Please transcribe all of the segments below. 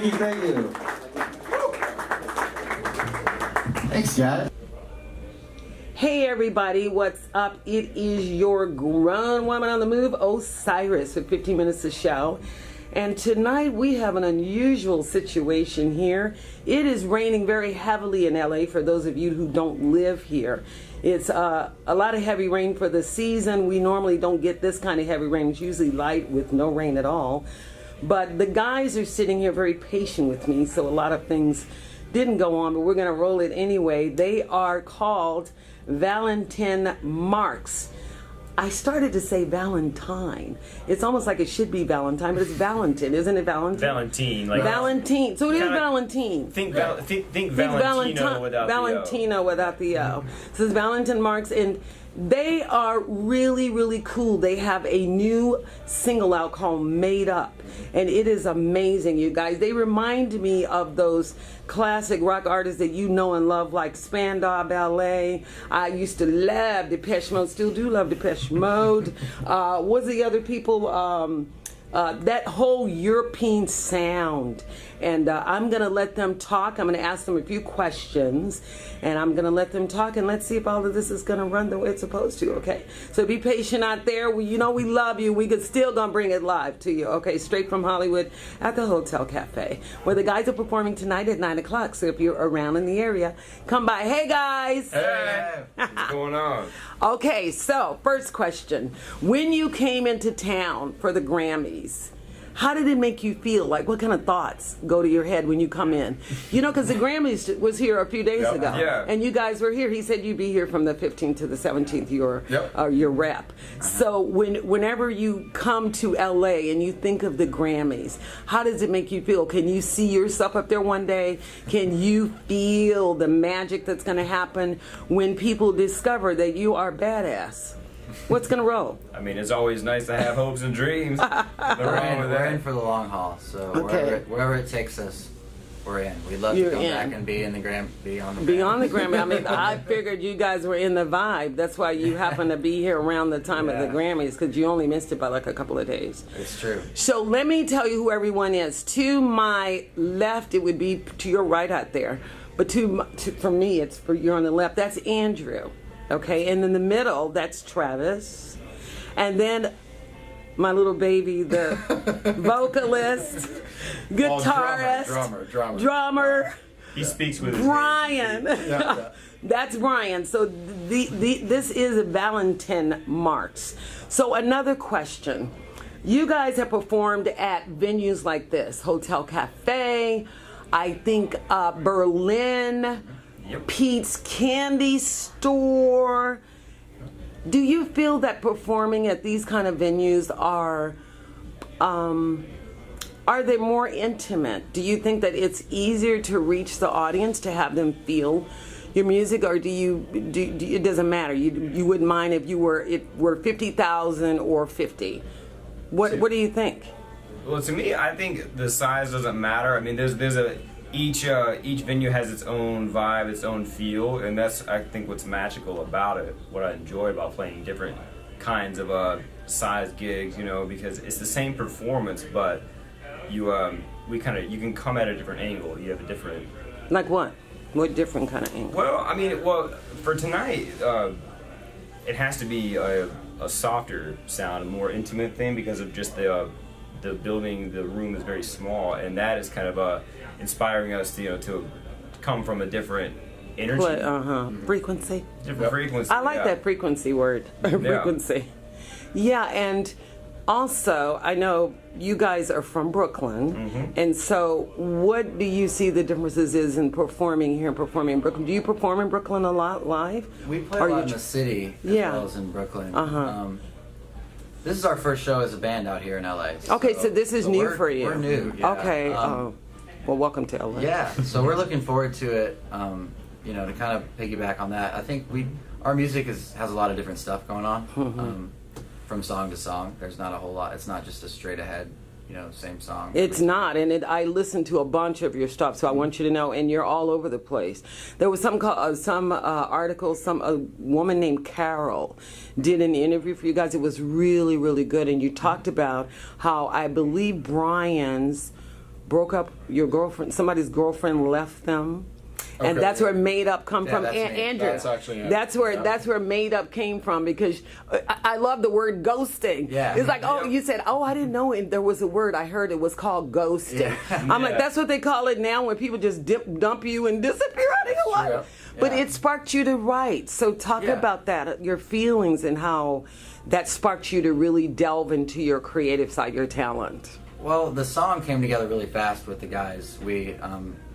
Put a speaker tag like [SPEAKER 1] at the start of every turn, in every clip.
[SPEAKER 1] Thank you, thank you. Thanks, guys.
[SPEAKER 2] Hey everybody, what's up? It is your grown woman on the move, Osiris, with 15 minutes to show. And tonight we have an unusual situation here. It is raining very heavily in LA for those of you who don't live here. It's a lot of heavy rain for the season. We normally don't get this kind of heavy rain. It's usually light with no rain at all. But the guys are sitting here very patient with me, so a lot of things didn't go on, but we're going to roll it anyway. They are called Valentin Marx. I started to say Valentine. It's almost like it should be Valentine, but it's Valentin, isn't it? Valentine.
[SPEAKER 3] Valentine, like
[SPEAKER 2] Valentine. So it is Valentine.
[SPEAKER 3] Think Valentino without
[SPEAKER 2] Valentino
[SPEAKER 3] the O.
[SPEAKER 2] without the O. So it's Valentin Marx, and they are really, really cool. They have a new single out called Made Up, and it is amazing, you guys. They remind me of those classic rock artists that you know and love, like Spandau Ballet. I used to love Depeche Mode, still do love Depeche Mode. What's the other people? That whole European sound. And I'm going to let them talk. I'm going to ask them a few questions, and I'm going to let them talk, and let's see if all of this is going to run the way it's supposed to, okay? So be patient out there. You know we love you. We could still going to bring it live to you, okay? Straight from Hollywood at the Hotel Café, where the guys are performing tonight at 9 o'clock. So if you're around in the area, come by. Hey, guys.
[SPEAKER 3] Hey. What's going on?
[SPEAKER 2] Okay, so first question. When you came into town for the Grammys, how did it make you feel? Like, what kind of thoughts go to your head when you come in? You know, because the Grammys was here a few days ago, and you guys were here. He said you'd be here from the 15th to the 17th, your rep. So whenever you come to LA and you think of the Grammys, how does it make you feel? Can you see yourself up there one day? Can you feel the magic that's going to happen when people discover that you are badass? What's going to roll?
[SPEAKER 3] I mean, it's always nice to have hopes and dreams.
[SPEAKER 4] We're in for the long haul, so wherever it takes us, we're in. We'd love to come back and be in the be on the
[SPEAKER 2] Grammy. I mean, I figured you guys were in the vibe. That's why you happen to be here around the time of the Grammys, because you only missed it by like a couple of days.
[SPEAKER 4] It's true.
[SPEAKER 2] So let me tell you who everyone is. To my left, it would be to your right out there, but for me, it's for you're on the left. That's Andrew. Okay, and in the middle, that's Travis. And then my little baby, the vocalist, guitarist, drummer.
[SPEAKER 3] He speaks with
[SPEAKER 2] Brian. That's Brian. So this is Valentin Marx. So another question. You guys have performed at venues like this, Hotel Café, I think Berlin, Pete's Candy Store. Do you feel that performing at these kind of venues are they more intimate? Do you think that it's easier to reach the audience, to have them feel your music, or it doesn't matter? You wouldn't mind if it were 50,000 or 50. What do you think?
[SPEAKER 3] Well, to me, I think the size doesn't matter. I mean, each venue has its own vibe, its own feel, and that's, I think, what's magical about it. What I enjoy about playing different kinds of size gigs, you know, because it's the same performance, but you can come at a different angle. You have a different.
[SPEAKER 2] Like what? What different kind of angle?
[SPEAKER 3] Well, I mean, for tonight, it has to be a softer sound, a more intimate thing, because of just the building. The room is very small, and that is kind of inspiring us to come from a different energy.
[SPEAKER 2] Frequency.
[SPEAKER 3] Different frequency.
[SPEAKER 2] I like that frequency word. Frequency. Yeah, and also I know you guys are from Brooklyn, and so what do you see the differences is in performing here and performing in Brooklyn? Do you perform in Brooklyn a lot live?
[SPEAKER 4] We play a lot in the city as well as in Brooklyn. This is our first show as a band out here in LA.
[SPEAKER 2] Okay, so this is new for you.
[SPEAKER 4] We're new. Yeah.
[SPEAKER 2] Okay. Well, welcome to LA.
[SPEAKER 4] Yeah, so we're looking forward to it. To kind of piggyback on that, I think our music has a lot of different stuff going on. From song to song, there's not a whole lot. It's not just a straight ahead, same song.
[SPEAKER 2] It's not, and I listened to a bunch of your stuff, so I want you to know, and you're all over the place. There was some article, a woman named Carol did an interview for you guys. It was really, really good, and you talked about how I believe Brian's broke up, your girlfriend, somebody's girlfriend left them. And
[SPEAKER 1] Okay.
[SPEAKER 2] that's where made up come from.
[SPEAKER 4] that's me.
[SPEAKER 2] Andrew,
[SPEAKER 1] That's actually Andrew.
[SPEAKER 2] that's where made up came from, because I love the word ghosting.
[SPEAKER 4] Yeah.
[SPEAKER 2] It's like, oh, you said, oh, I didn't know there was a word. I heard it was called ghosting.
[SPEAKER 4] Yeah.
[SPEAKER 2] I'm like, that's what they call it now when people just dump you and disappear out of your
[SPEAKER 4] True.
[SPEAKER 2] life. But
[SPEAKER 4] Yeah.
[SPEAKER 2] it sparked you to write. So talk
[SPEAKER 4] Yeah.
[SPEAKER 2] about that, your feelings and how that sparked you to really delve into your creative side, your talent.
[SPEAKER 4] Well, the song came together really fast with the guys. We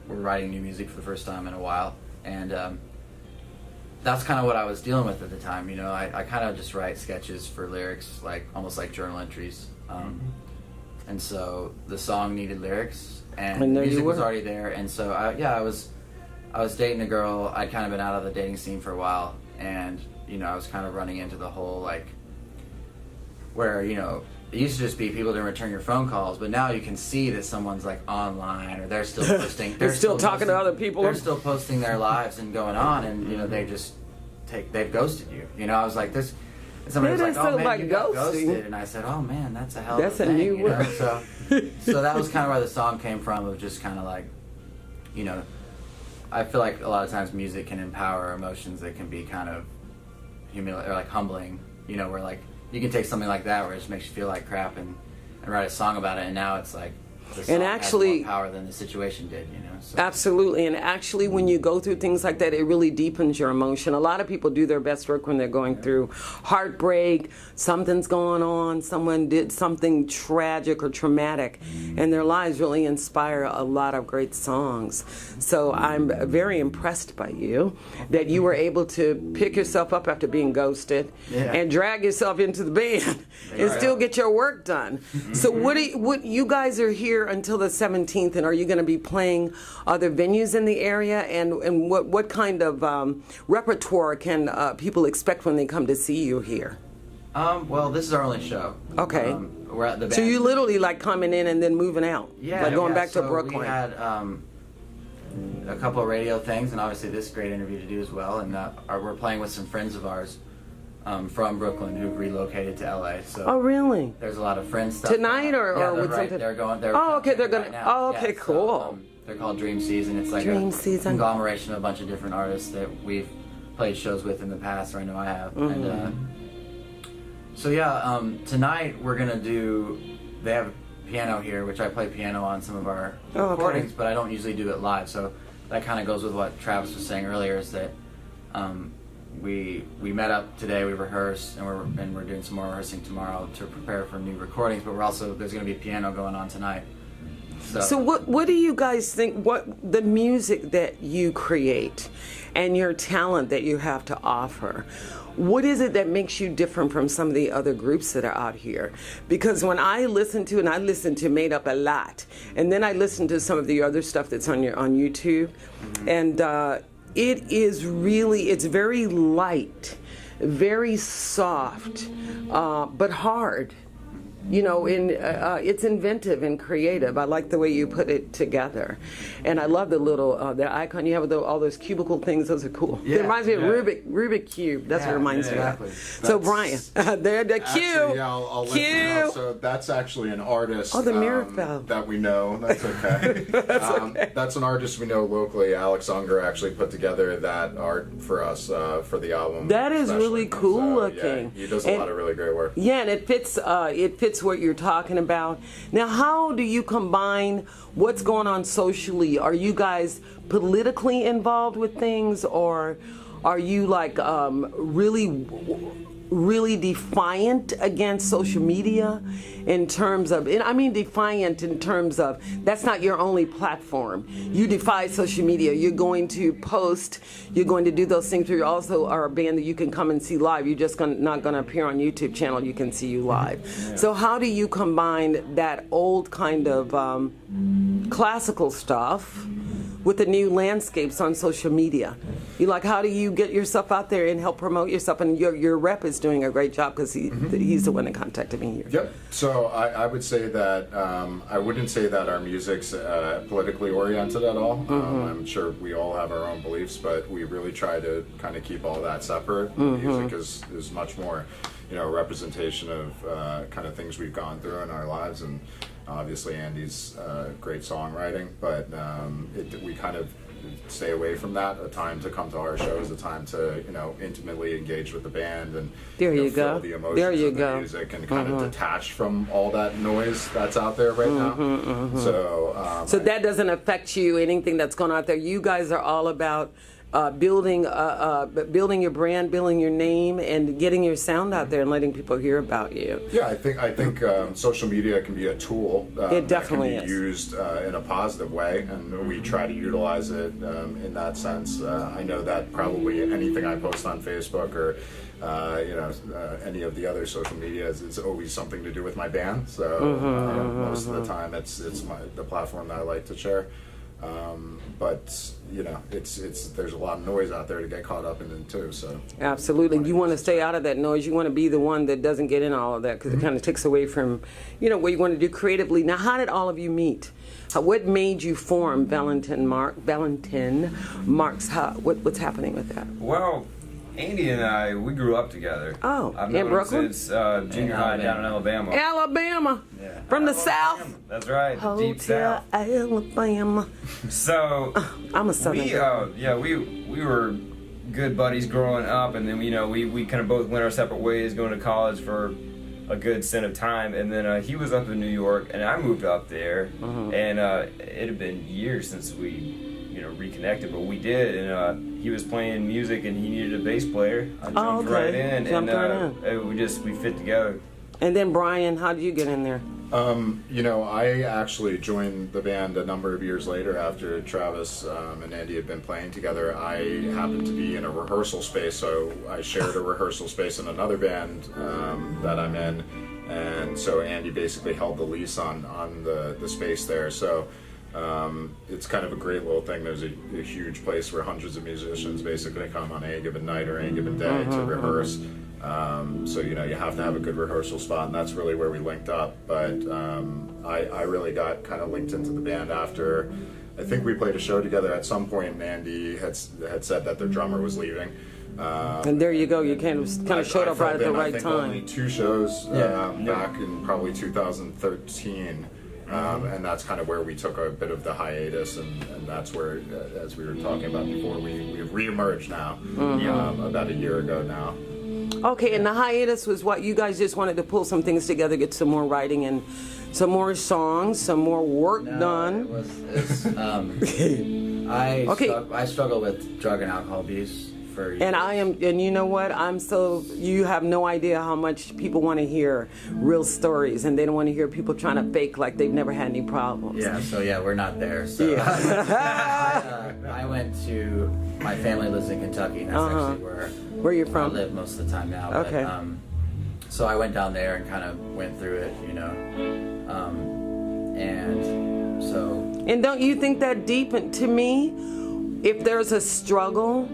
[SPEAKER 4] were writing new music for the first time in a while, and that's kind of what I was dealing with at the time. You know, I kind of just write sketches for lyrics, like almost like journal entries. And so the song needed lyrics, and the
[SPEAKER 2] there you
[SPEAKER 4] music was
[SPEAKER 2] were.
[SPEAKER 4] already there. And so I was dating a girl. I'd kind of been out of the dating scene for a while, and you know, I was kind of running into the whole like where, you know, it used to just be people didn't return your phone calls, but now you can see that someone's like online, or they're still posting.
[SPEAKER 2] They're still talking to other people.
[SPEAKER 4] They're still posting their lives and going on, and you know, they've ghosted you. You know, I was like this. And somebody was
[SPEAKER 2] It
[SPEAKER 4] like,
[SPEAKER 2] is
[SPEAKER 4] "Oh
[SPEAKER 2] so
[SPEAKER 4] man,
[SPEAKER 2] like
[SPEAKER 4] you got
[SPEAKER 2] ghosting."
[SPEAKER 4] ghosted," and I said, "Oh man, that's a hell
[SPEAKER 2] That's
[SPEAKER 4] of
[SPEAKER 2] a
[SPEAKER 4] a thing."
[SPEAKER 2] new
[SPEAKER 4] You know?
[SPEAKER 2] word.
[SPEAKER 4] So that was kind of where the song came from, of just kind of like, you know, I feel like a lot of times music can empower emotions that can be kind of humiliating or like humbling. You know, where like you can take something like that where it just makes you feel like crap and write a song about it, and now it's like the song
[SPEAKER 2] actually-
[SPEAKER 4] has more power than the situation did. You know. So.
[SPEAKER 2] Absolutely, and actually when you go through things like that, it really deepens your emotion. A lot of people do their best work when they're going through heartbreak, something's going on, someone did something tragic or traumatic, and their lives really inspire a lot of great songs. So I'm very impressed by you, that you were able to pick yourself up after being ghosted and drag yourself into the band and still get your work done. So what you guys are here until the 17th, and are you going to be playing other venues in the area, and what kind of repertoire can people expect when they come to see you here?
[SPEAKER 4] Well, this is our only show.
[SPEAKER 2] Okay.
[SPEAKER 4] We're at the band.
[SPEAKER 2] So you literally like coming in and then moving out, like going back to
[SPEAKER 4] so
[SPEAKER 2] Brooklyn.
[SPEAKER 4] We had a couple of radio things, and obviously this great interview to do as well. And we're playing with some friends of ours from Brooklyn who've relocated to LA. So
[SPEAKER 2] Oh, really?
[SPEAKER 4] there's a lot of friends stuff
[SPEAKER 2] Tonight
[SPEAKER 4] going on.
[SPEAKER 2] or
[SPEAKER 4] Yeah,
[SPEAKER 2] with
[SPEAKER 4] they're
[SPEAKER 2] something?
[SPEAKER 4] They're going.
[SPEAKER 2] Oh, okay, they're
[SPEAKER 4] right
[SPEAKER 2] gonna-
[SPEAKER 4] now.
[SPEAKER 2] oh, okay,
[SPEAKER 4] So,
[SPEAKER 2] cool.
[SPEAKER 4] they're called Dream Season. It's like
[SPEAKER 2] Dream
[SPEAKER 4] a
[SPEAKER 2] Season.
[SPEAKER 4] conglomeration of a bunch of different artists that we've played shows with in the past, or I know I have.
[SPEAKER 2] Mm-hmm.
[SPEAKER 4] And so yeah, tonight we're gonna do. They have piano here, which I play piano on some of our
[SPEAKER 2] Oh, okay.
[SPEAKER 4] recordings, but I don't usually do it live. So that kind of goes with what Travis was saying earlier, is that we met up today, we rehearsed, and we're doing some more rehearsing tomorrow to prepare for new recordings. But there's going to be piano going on tonight.
[SPEAKER 2] So what do you guys think, what the music that you create and your talent that you have to offer, what is it that makes you different from some of the other groups that are out here? Because when I listen to Made Up a lot, and then I listen to some of the other stuff that's on YouTube, and it is really, it's very light, very soft, but hard. You know, it's inventive and creative. I like the way you put it together, and I love the little the icon you have with all those cubicle things. Those are cool.
[SPEAKER 4] Yeah,
[SPEAKER 2] it reminds me of Rubik cube. That's what it reminds me
[SPEAKER 4] exactly.
[SPEAKER 2] of. So Brian, there the cue.
[SPEAKER 1] Actually, yeah, I'll let you know. So that's actually an artist.
[SPEAKER 2] Oh, the mirror fell.
[SPEAKER 1] That we know. That's okay. That's an artist we know locally. Alex Unger actually put together that art for us for the album.
[SPEAKER 2] That is really
[SPEAKER 1] especially.
[SPEAKER 2] cool
[SPEAKER 1] So,
[SPEAKER 2] looking.
[SPEAKER 1] Yeah, he does a lot of really great work.
[SPEAKER 2] Yeah, and it fits what you're talking about. Now, how do you combine what's going on socially? Are you guys politically involved with things, or are you like really defiant against social media in terms of, and I mean defiant in terms of that's not your only platform. You defy social media. You're going to post, you're going to do those things, but you also are a band that you can come and see live. You're just not going to appear on YouTube channel. You can see you live. Yeah. So how do you combine that old kind of classical stuff with the new landscapes on social media? How do you get yourself out there and help promote yourself? And your rep is doing a great job, because he's the one that contacted me here.
[SPEAKER 1] Yep. So I would say that I wouldn't say that our music's politically oriented at all. I'm sure we all have our own beliefs, but we really try to kind of keep all that separate. Music is much more, a representation of kind of things we've gone through in our lives, and Obviously, Andy's great songwriting, but we kind of stay away from that. A time to come to our shows, a time to intimately engage with the band and feel the emotions of the music and kind of detach from all that noise that's out there right now. So
[SPEAKER 2] that doesn't affect you. Anything that's going on out there, you guys are all about building your brand, building your name, and getting your sound out there and letting people hear about you.
[SPEAKER 1] Yeah, I think social media can be a tool.
[SPEAKER 2] It definitely
[SPEAKER 1] that can be used in a positive way, and we try to utilize it in that sense. I know that probably anything I post on Facebook or any of the other social medias, it's always something to do with my band. So most of the time, it's the platform that I like to share. But there's a lot of noise out there to get caught up in too. So
[SPEAKER 2] absolutely, you want to stay out of that noise. You want to be the one that doesn't get in all of that, because it kind of takes away from what you want to do creatively. Now, how did all of you meet? What made you form Valentin Marx? What's happening with that?
[SPEAKER 3] Well, Andy and I, we grew up together.
[SPEAKER 2] Oh,
[SPEAKER 3] I've known
[SPEAKER 2] in Brooklyn?
[SPEAKER 3] him since junior high down in Alabama.
[SPEAKER 2] Alabama,
[SPEAKER 3] Yeah.
[SPEAKER 2] from the South.
[SPEAKER 3] That's right, the deep
[SPEAKER 2] Hotel
[SPEAKER 3] South.
[SPEAKER 2] Alabama.
[SPEAKER 3] So
[SPEAKER 2] I'm a Southern girl.
[SPEAKER 3] we were good buddies growing up, and then we kind of both went our separate ways, going to college for a good stint of time, and then he was up in New York, and I moved up there, and it had been years since we reconnected, but we did, and he was playing music and he needed a bass player. I jumped right in, we fit together.
[SPEAKER 2] And then Brian, how did you get in there?
[SPEAKER 1] I actually joined the band a number of years later after Travis and Andy had been playing together. I happened to be in a rehearsal space, so I shared a rehearsal space in another band that I'm in, and so Andy basically held the lease on the space there. So it's kind of a great little thing. There's a huge place where hundreds of musicians basically come on any given night or any given day to rehearse. So you have to have a good rehearsal spot, and that's really where we linked up. But I really got kind of linked into the band after I think we played a show together at some point, and Andy had said that their drummer was leaving.
[SPEAKER 2] And there you go. You kind of showed up right at the right time.
[SPEAKER 1] Only 2 shows back in probably 2013. And that's kind of where we took a bit of the hiatus, and that's where, as we were talking about before, we've re-emerged now, about a year ago now.
[SPEAKER 2] Okay, and the hiatus was what? You guys just wanted to pull some things together, get some more writing and some more songs, some more work done.
[SPEAKER 4] I struggle with drug and alcohol abuse.
[SPEAKER 2] And you know what? You have no idea how much people want to hear real stories, and they don't want to hear people trying to fake like they've never had any problems.
[SPEAKER 4] Yeah, so we're not there. So I went to, my family lives in Kentucky, and that's actually
[SPEAKER 2] where you're from.
[SPEAKER 4] I live most of the time now.
[SPEAKER 2] Okay.
[SPEAKER 4] But, so I went down there and kind of went through it, and so.
[SPEAKER 2] And don't you think that to me, if there's a struggle,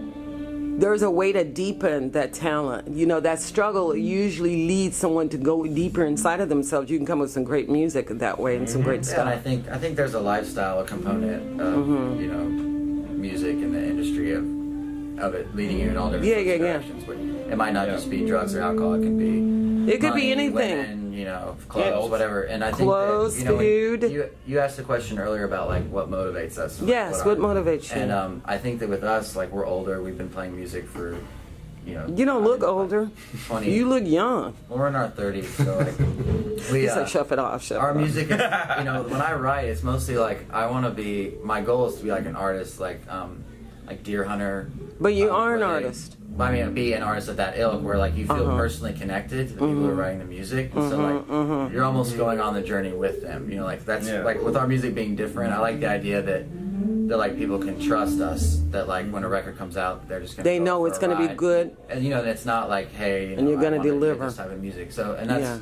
[SPEAKER 2] there's a way to deepen that talent. That struggle usually leads someone to go deeper inside of themselves. You can come with some great music that way and some great stuff.
[SPEAKER 4] And I think there's a lifestyle component of music and the industry of it leading you in all different directions. It might not just be drugs or alcohol. It can be.
[SPEAKER 2] It could be anything.
[SPEAKER 4] Women, clothes, whatever. And I think
[SPEAKER 2] clothes, food.
[SPEAKER 4] You asked a question earlier about what motivates us.
[SPEAKER 2] Yes, what motivates you?
[SPEAKER 4] And I think that with us, we're older. We've been playing music for,
[SPEAKER 2] You don't look older.
[SPEAKER 4] 20.
[SPEAKER 2] You look young.
[SPEAKER 4] We're in our 30s, so
[SPEAKER 2] He's like, shut it off.
[SPEAKER 4] Our music is, when I write, it's mostly I want to be. My goal is to be like an artist, like Deer Hunter.
[SPEAKER 2] But you are an artist.
[SPEAKER 4] Be an artist of that ilk, where you feel personally connected to the people who are writing the music, and so you're almost going on the journey with them. That's with our music being different. I like the idea that people can trust us. That when a record comes out, they're just
[SPEAKER 2] they know it's going to be good,
[SPEAKER 4] and it's not hey,
[SPEAKER 2] and you're going to deliver
[SPEAKER 4] this type of music. So and that's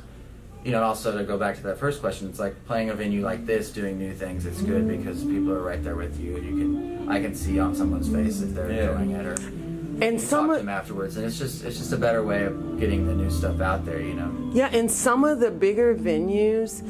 [SPEAKER 4] also to go back to that first question, it's playing a venue like this, doing new things. It's good because people are right there with you. I can see on someone's face if they're enjoying it, or.
[SPEAKER 2] And
[SPEAKER 4] talk to them afterwards, and it's just a better way of getting the new stuff out there,
[SPEAKER 2] Yeah, and some of the bigger venues,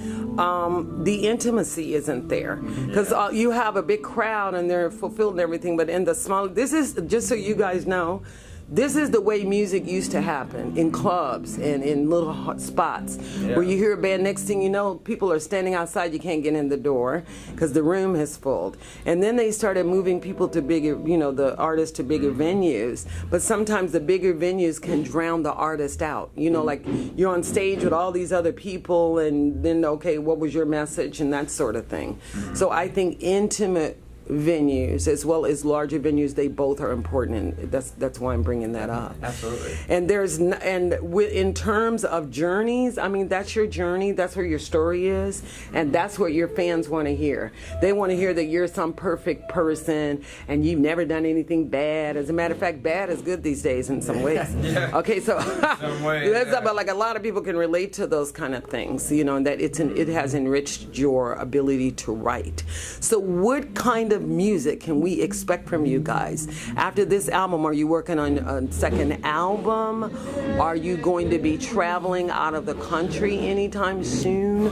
[SPEAKER 2] the intimacy isn't there because you have a big crowd and they're fulfilled and everything. But in the small, this is just so you guys know, this is the way music used to happen in clubs and in little hot spots where you hear a band, next thing you know, people are standing outside, you can't get in the door because the room has filled. And then they started moving people to bigger, the artists to bigger venues. But sometimes the bigger venues can drown the artist out. Like you're on stage with all these other people and then, okay, what was your message and that sort of thing. So I think intimate venues as well as larger venues, they both are important, and that's why I'm bringing that up.
[SPEAKER 4] Absolutely.
[SPEAKER 2] And in terms of journeys, I mean, that's your journey, that's where your story is, and that's what your fans want to hear. They want to hear that you're some perfect person and you've never done anything bad. As a matter of fact, bad is good these days in some ways. Okay, so but like a lot of people can relate to those kind of things, and that it has enriched your ability to write. So what kind of music can we expect from you guys? After this album, are you working on a second album? Are you going to be traveling out of the country anytime soon?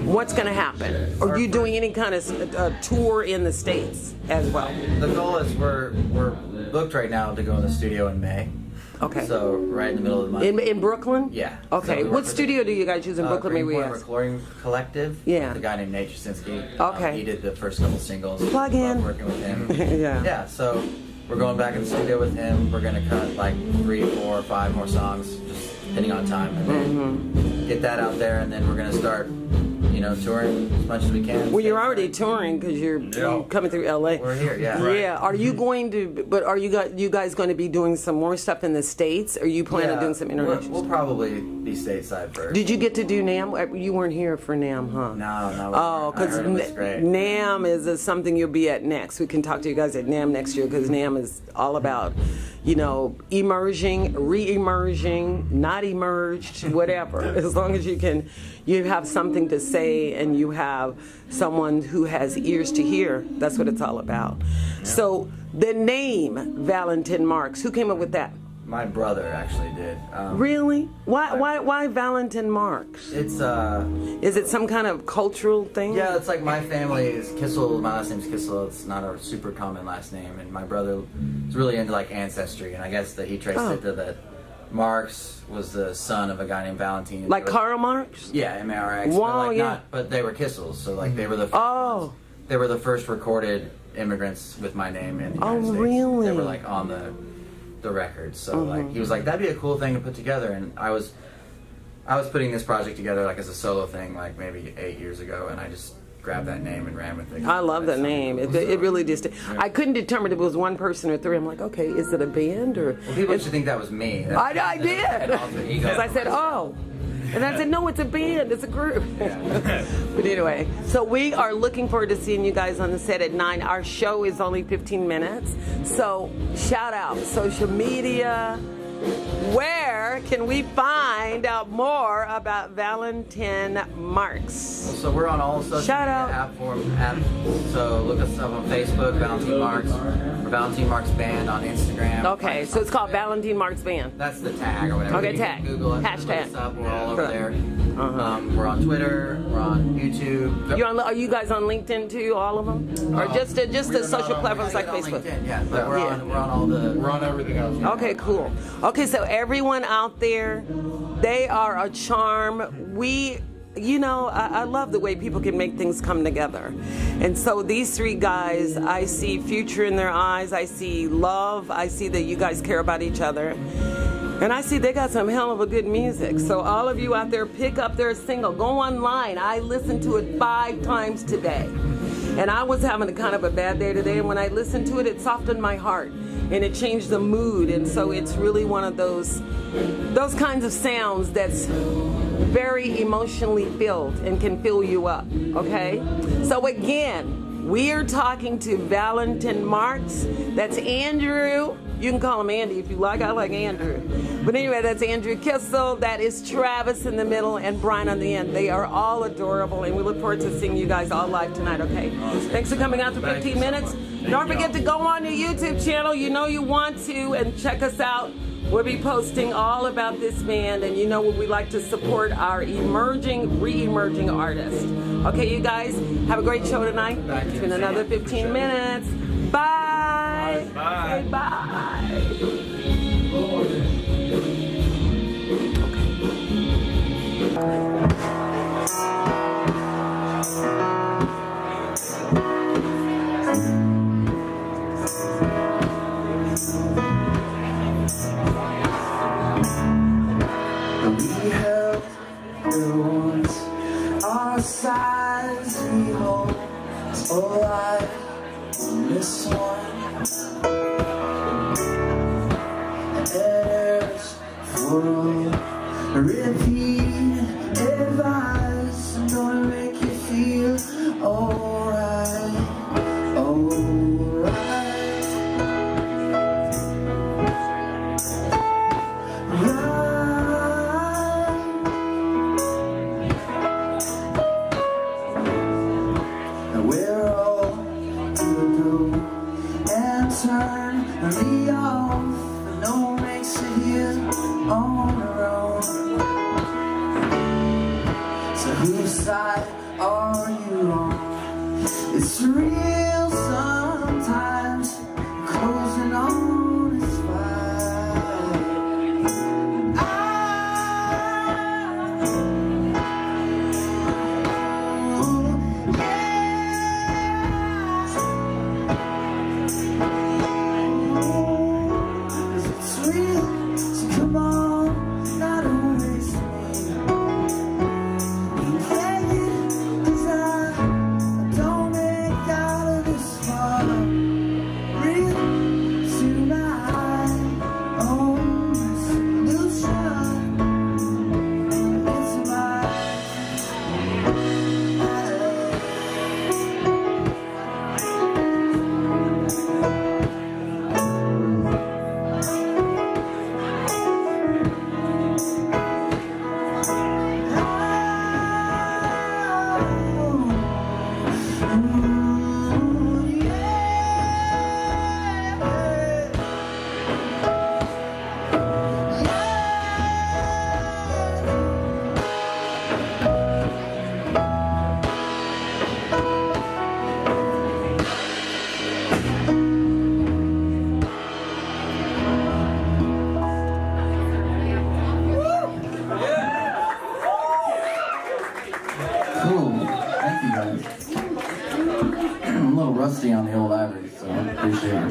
[SPEAKER 2] What's going to happen? Are you doing any kind of tour in the States as well?
[SPEAKER 4] The goal is we're booked right now to go in the studio in May.
[SPEAKER 2] Okay.
[SPEAKER 4] So right in the middle of the month.
[SPEAKER 2] In Brooklyn?
[SPEAKER 4] Yeah.
[SPEAKER 2] Okay.
[SPEAKER 4] So
[SPEAKER 2] what studio do you guys use in Brooklyn? Maybe we
[SPEAKER 4] Greenpoint
[SPEAKER 2] ask.
[SPEAKER 4] Recording Collective.
[SPEAKER 2] Yeah.
[SPEAKER 4] With a guy named Nate Jasinski.
[SPEAKER 2] Okay.
[SPEAKER 4] He did the first couple singles.
[SPEAKER 2] Plug in.
[SPEAKER 4] Working with him.
[SPEAKER 2] Yeah.
[SPEAKER 4] Yeah. So we're going back in the studio with him. We're gonna cut like 3, 4, 5 more songs, just depending on time, and then get that out there, and then we're gonna start, touring as much as we can.
[SPEAKER 2] Well, you're already touring because you're coming through LA.
[SPEAKER 4] We're here, yeah.
[SPEAKER 2] Yeah. Are you going to? But are you guys going to be doing some more stuff in the States? Are you planning on doing some international?
[SPEAKER 4] We'll probably be stateside first.
[SPEAKER 2] Did you get to do NAMM? You weren't here for NAMM, huh?
[SPEAKER 4] No.
[SPEAKER 2] Oh, because NAMM is something you'll be at next. We can talk to you guys at NAMM next year because NAMM is all about, emerging, re-emerging, not emerged, whatever. As long as you have something to say and you have someone who has ears to hear, that's what it's all about. Yeah. So the name Valentin Marx, who came up with that?
[SPEAKER 4] My brother actually did.
[SPEAKER 2] Really? Why Valentin Marx?
[SPEAKER 4] It's
[SPEAKER 2] Is it some kind of cultural thing?
[SPEAKER 4] Yeah, it's like my family is Kissel. My last name's Kissel. It's not a super common last name, and my brother is really into like ancestry, and I guess that he traced it to that. Marx was the son of a guy named Valentine.
[SPEAKER 2] Like Karl Marx?
[SPEAKER 4] Yeah, M-A-R-X.
[SPEAKER 2] Wow,
[SPEAKER 4] but they were Kissels, so like they were the first ones. They were the first recorded immigrants with my name in the United States.
[SPEAKER 2] Really?
[SPEAKER 4] They were like on the record. So like he was like, that'd be a cool thing to put together, and I was putting this project together like as a solo thing like maybe 8 years ago, and I just grabbed that name and ran with it.
[SPEAKER 2] I love that name. It really just. Yeah. I couldn't determine if it was one person or three. I'm like, okay, is it a band or?
[SPEAKER 4] Well, people used to think that was me.
[SPEAKER 2] I did. Because I said, oh. And I said, no, it's a band. It's a group. Yeah. But anyway, so we are looking forward to seeing you guys on the set at 9. Our show is only 15 minutes. So shout out social media. Where can we find out more about Valentin Marx?
[SPEAKER 4] So we're on all social media apps. So look us up on Facebook, Valentin Marx, or Valentin Marx Band on Instagram.
[SPEAKER 2] Okay, so it's called Valentin Marx Band.
[SPEAKER 4] That's the tag or whatever.
[SPEAKER 2] Okay,
[SPEAKER 4] you
[SPEAKER 2] tag.
[SPEAKER 4] Google it.
[SPEAKER 2] Hashtag.
[SPEAKER 4] Look us up. We're all over there. We're on Twitter. We're on YouTube.
[SPEAKER 2] Are you guys on LinkedIn too? All of them, or just the social platforms like Facebook?
[SPEAKER 4] LinkedIn, yeah, but we're on all the.
[SPEAKER 1] We're on everything else.
[SPEAKER 2] Okay, cool. Okay, so everyone out there, they are a charm. I love the way people can make things come together. And so these three guys, I see future in their eyes. I see love. I see that you guys care about each other. And I see they got some hell of a good music. So all of you out there, pick up their single. Go online. I listened to it 5 times today. And I was having a kind of a bad day today. And when I listened to it, it softened my heart. And it changed the mood. And so it's really one of those kinds of sounds that's very emotionally filled and can fill you up, okay? So again, we are talking to Valentin Marx. That's Andrew. You can call him Andy if you like. I like Andrew. But anyway, that's Andrew Kissel. That is Travis in the middle and Brian on the end. They are all adorable, and we look forward to seeing you guys all live tonight, okay? Thanks for coming out for 15 minutes. Don't forget to go on the YouTube channel. You know you want to, and check us out. We'll be posting all about this band, and we like to support our re-emerging artists. Okay, you guys, have a great show tonight. It's been another 15 minutes. Bye.
[SPEAKER 3] Bye.
[SPEAKER 2] Say bye.
[SPEAKER 5] world. Repeat advice, I'm gonna make you feel alright, alright. Right. We're all gonna go and turn me off. No one makes it here on our own. So whose side are you on? It's real sometimes. Closing on is fine. It's real, so come on, not always me. Take it, 'cause I don't make out of this far. Real to my own solution. It's my
[SPEAKER 4] Cool. Thank you guys. I'm a little rusty on the old ivory, so I appreciate your